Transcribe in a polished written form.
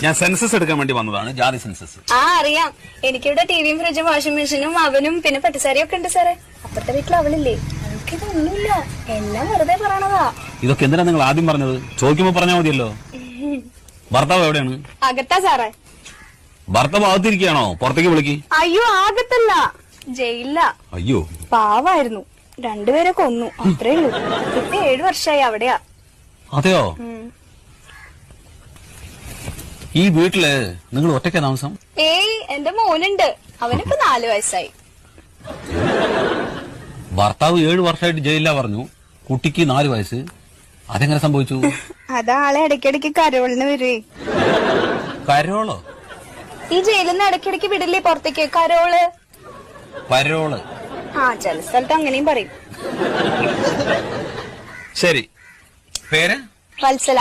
ഞാൻ സെൻസസ് എടുക്കാൻ വേണ്ടി വന്നതാണ്, ജാതി സെൻസസ്. ആ അറിയാം, എനിക്കിവിടെ ടിവിയും ഫ്രിഡ്ജും വാഷിംഗ് മെഷീനും അവനും പിന്നെ പട്ടുസാരിയും ഒക്കെ ഉണ്ട് സാറേ. അപ്പുറത്തെ വീട്ടിൽ അവളില്ലേ, അവൾക്കിതൊന്നുമില്ല, എല്ലാം വെറുതെ പറയണതാ. ഇതൊക്കെ എന്തിനാ നിങ്ങൾ ആദ്യം പറഞ്ഞത്? ചോദിക്കുമ്പോ പറഞ്ഞാൽ മതിയല്ലോ. ഭർത്താവ് എവിടെയാണ്? അകത്താ സാറേ. ഭർത്താവ് അകത്തിരിക്കുകയാണോ? പുറത്തേക്ക് വിളിക്ക്. അയ്യോ അകത്തല്ല, ജയിലില്ല. അയ്യോ പാവായിരുന്നു, രണ്ടുപേരെ കൊന്നു, അത്രേ ഉള്ളൂ. ഇപ്പൊ 7 വർഷമായി അവിടെയാ. അതെയോ? ഈ വീട്ടില് നിങ്ങൾ ഒറ്റയ്ക്കാ താമസം? ഏയ്, എന്റെ മോനുണ്ട്, അവനിപ്പോ 4 വയസ്സായി. ഭർത്താവ് 7 വർഷമായിട്ട് ജയിലിലാ പറഞ്ഞു, കുട്ടിക്ക് 4 വയസ്സ്. അതെങ്ങനെ സംഭവിച്ചു? അതാളെ ഇടയ്ക്കിടയ്ക്ക് കരോളിന് വരുവേ. കരോളോ? ഈ ജയിലിൽ നിന്ന് ഇടയ്ക്കിടയ്ക്ക് വിടില്ലേ പുറത്തേക്ക്, കരോള്. പരോള്? ആ, ചില സ്ഥലത്ത് അങ്ങനെയും പറയും. ശരി, പേര്? വത്സല.